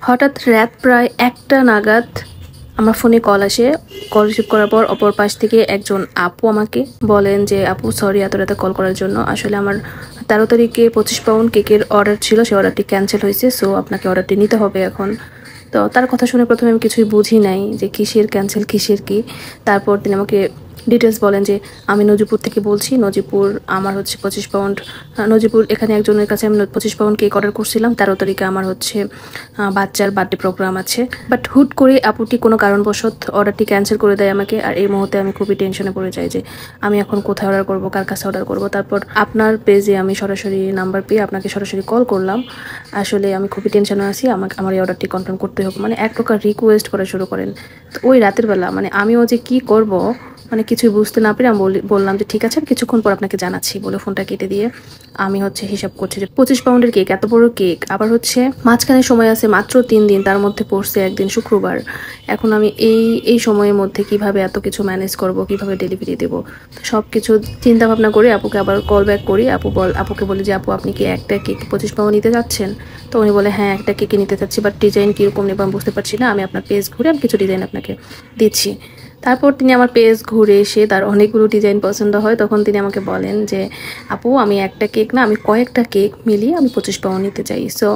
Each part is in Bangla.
হঠাৎ রাত প্রায় 1টা নাগাদ আমার ফোনে কল আসে। কল রিসিভ করার পর অপর পাশ থেকে একজন আপু আমাকে বলেন যে আপু সরি এত রাতে কল করার জন্য, আসলে আমার 13 তারিখে 25 পাউন্ড কেকের অর্ডার ছিল, সেই অর্ডারটি ক্যান্সেল হয়েছে, সো আপনাকে অর্ডারটি নিতে হবে এখন। তো তার কথা শুনে প্রথমে আমি কিছুই বুঝি নাই যে কিসের ক্যান্সেল কিসের কি। তারপর তিনি আমাকে ডিটেলস বলেন যে আমি নজিপুর থেকে বলছি, নজিপুর আমার হচ্ছে 25 পাউন্ড, নজিপুর এখানে একজনের কাছে আমি 25 পাউন্ড কেক অর্ডার করছিলাম, 13 তারিখে আমার হচ্ছে বাচ্চার বার্থডে প্রোগ্রাম আছে। বাট হুট করে আপুটি কোনো কারণবশত অর্ডারটি ক্যান্সেল করে দেয় আমাকে। আর এই মুহূর্তে আমি খুবই টেনশনে পড়ে যাই যে আমি এখন কোথায় অর্ডার করব, কার কাছে অর্ডার করব। তারপর আপনার পেজে আমি সরাসরি নাম্বার পেয়ে আপনাকে সরাসরি কল করলাম। আসলে আমি খুবই টেনশনে আছি, আমার এই অর্ডারটি কনফার্ম করতে হবে, মানে এক প্রকার রিকোয়েস্ট করা শুরু করেন। তো ওই রাতের বেলা মানে আমিও যে কি করব মানে কিছুই বুঝতে না পেরে আমি বললাম যে ঠিক আছে কিছুক্ষণ পর আপনাকে জানাচ্ছি বলে ফোনটা কেটে দিয়ে আমি হচ্ছে হিসাব করছি যে 25 পাউন্ডের কেক, এত বড় কেক, আবার হচ্ছে মাঝখানে সময় আছে মাত্র 3 দিন, তার মধ্যে পড়ছে একদিন শুক্রবার। এখন আমি এই সময়ের মধ্যে কিভাবে এত কিছু ম্যানেজ করব, কিভাবে ডেলিভারি দেব, সব কিছু চিন্তা ভাবনা করে আপুকে আবার কল ব্যাক করি। আপুকে বলি যে আপু আপনি কি একটা কেক 25 পাউন্ড নিতে যাচ্ছেন? তো উনি বলে হ্যাঁ একটা কেকে নিতে চাচ্ছি, বাট ডিজাইন কীরকম নেব আমি বুঝতে পারছি না, আমি আপনার পেজ ঘুরে আমি কিছু ডিজাইন আপনাকে দিচ্ছি। তারপর তিনি আমার পেজ ঘুরে এসে তার অনেকগুলো ডিজাইন পছন্দ হয়, তখন তিনি আমাকে বলেন যে আপু আমি একটা কেক না আমি কয়েকটা কেক মিলিয়ে আমি 25 পাউন্ড নিতে চাই, সো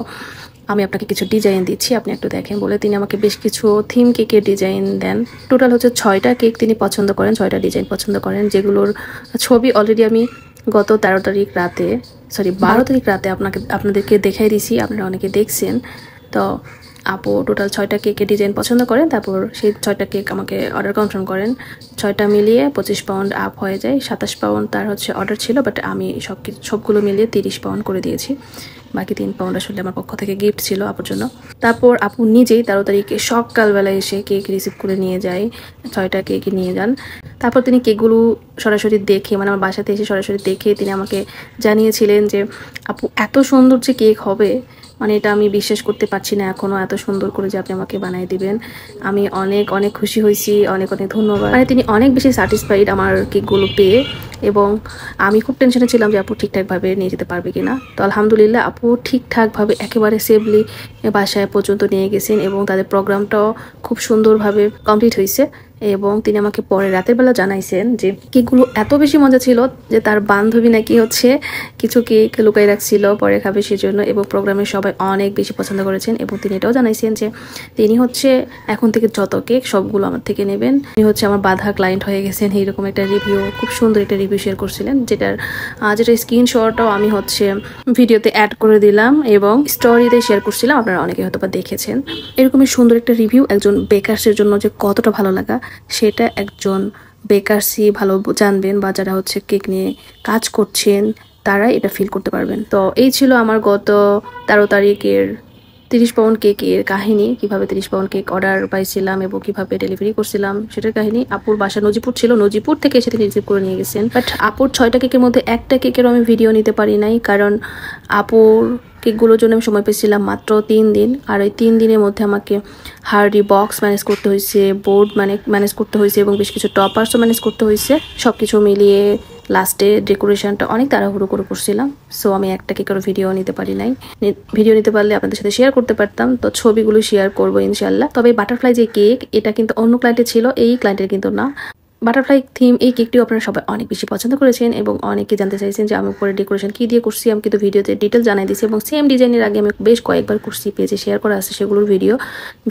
আমি আপনাকে কিছু ডিজাইন দিচ্ছি আপনি একটু দেখেন বলে তিনি আমাকে বেশ কিছু থিম কেকের ডিজাইন দেন। টোটাল হচ্ছে 6টা কেক তিনি পছন্দ করেন, 6টা ডিজাইন পছন্দ করেন, যেগুলোর ছবি অলরেডি আমি গত 12 তারিখ রাতে আপনাদেরকে দেখাই দিছি, আপনারা অনেকে দেখছেন। তো আপু টোটাল 6টা কেকের ডিজাইন পছন্দ করেন, তারপর সেই 6টা কেক আমাকে অর্ডার কনফার্ম করেন। 6টা মিলিয়ে 25 পাউন্ড আপ হয়ে যায়, 27 পাউন্ড তার হচ্ছে অর্ডার ছিল, বাট আমি সবগুলো মিলিয়ে 30 পাউন্ড করে দিয়েছি। বাকি 3 পাউন্ড আসলে আমার পক্ষ থেকে গিফট ছিল আপুর জন্য। তারপর আপু নিজেই 13 তারিখে সকালবেলা এসে কেক রিসিভ করে নিয়ে যায়, 6টা কেক নিয়ে যান। তারপর তিনি কেকগুলো সরাসরি দেখে মানে আমার বাসাতে এসে সরাসরি দেখে তিনি আমাকে জানিয়েছিলেন যে আপু এত সুন্দর যে কেক হবে মানে এটা আমি বিশ্বাস করতে পারছি না এখনও, এত সুন্দর করে যে আপনি আমাকে বানিয়ে দিবেন। আমি অনেক অনেক খুশি হয়েছি, অনেক অনেক ধন্যবাদ। মানে তিনি অনেক বেশি স্যাটিসফাইড আমার কেকগুলো পেয়ে, এবং আমি খুব টেনশনে ছিলাম যে আপু ঠিকঠাকভাবে নিয়ে যেতে পারবে কিনা। তো আলহামদুলিল্লাহ আপু ঠিকঠাকভাবে একেবারে সেফলি বাসায় পর্যন্ত নিয়ে গেছেন, এবং তাদের প্রোগ্রামটাও খুব সুন্দরভাবে কমপ্লিট হয়েছে। এবং তিনি আমাকে পরে রাতের বেলা জানাইছেন যে কেকগুলো এত বেশি মজা ছিল যে তার বান্ধবী নাকি হচ্ছে কিছু কেক লুকাই রাখছিল পরে খাবে সেজন্য, এবং প্রোগ্রামের সবাই অনেক বেশি পছন্দ করেছেন। এবং তিনি এটাও জানাইছেন যে তিনি হচ্ছে এখন থেকে যত কেক সবগুলো আমার থেকে নেবেন, তিনি হচ্ছে আমার বাধা ক্লায়েন্ট হয়ে গেছেন। এইরকম একটা রিভিউ, খুব সুন্দর একটা রিভিউ শেয়ার করছিলেন, যেটা স্ক্রিনশটটাও আমি হচ্ছে ভিডিওতে অ্যাড করে দিলাম এবং স্টোরিতে শেয়ার করছিলাম, আপনারা অনেকে হয়তো বা দেখেছেন। এরকমই সুন্দর একটা রিভিউ একজন বেকার্সের জন্য যে কতটা ভালো লাগা সেটা একজন বেকারসই ভালো জানবেন, বা যারা হচ্ছে কেক নিয়ে কাজ করছেন তারাই এটা ফিল করতে পারবেন। তো এই ছিল আমার গত 13 তারিখের 30 পাউন্ড কেকের কাহিনী, কিভাবে 30 পাউন্ড কেক অর্ডার পাইছিলাম এবং কিভাবে ডেলিভারি করছিলাম সেটার কাহিনী। আপুর বাসা নজিপুর ছিল, নজিপুর থেকে এসে তিনি রিসিভ করে নিয়ে গেছেন। বাট আপুর 6টা কেকের মধ্যে একটা কেকেরও আমি ভিডিও নিতে পারি নাই, কারণ আপুর কেকগুলোর জন্য আমি সময় পেয়েছিলাম মাত্র 3 দিন, আর ওই 3 দিনের মধ্যে আমাকে হার্ডি বক্স ম্যানেজ করতে হয়েছে, বোর্ড ম্যানেজ করতে হয়েছে, এবং বেশ কিছু টপার্সও ম্যানেজ করতে হয়েছে। সব কিছু মিলিয়ে লাস্টে ডেকোরেশনটা অনেক তাড়াহুড়ো করে করছিলাম, সো আমি একটা কেকেরও ভিডিও নিতে পারি নাই। ভিডিও নিতে পারলে আপনাদের সাথে শেয়ার করতে পারতাম, তো ছবিগুলো শেয়ার করবো ইনশাল্লাহ। তবে বাটারফ্লাই যে কেক, এটা কিন্তু অন্য ক্লায়েন্টের ছিল, এই ক্লায়েন্টের কিন্তু না। বাটারফ্লাই থিম এই কেকটিও আপনারা সবাই অনেক বেশি পছন্দ করেছেন, এবং অনেকে জানতে চাইছেন যে আমি উপরে ডেকোরেশন কী দিয়ে করছি। আমি কিন্তু ভিডিওতে ডিটেলস জানাই দিয়েছি, এবং সেম ডিজাইনের আগে আমি বেশ কয়েকবার করছি, পেজে শেয়ার করা আছে সেগুলোর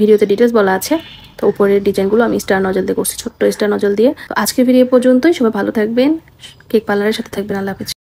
ভিডিওতে ডিটেলস বলা আছে। তো উপরের ডিজাইনগুলো আমি স্টার নজল দিয়ে করছি, ছোট্ট স্টার নজল দিয়ে। তো আজকের ভিডিও পর্যন্তই, সবাই ভালো থাকবেন, কেক পার্লারের সাথে থাকবেন। আল্লাহ হাফেজ।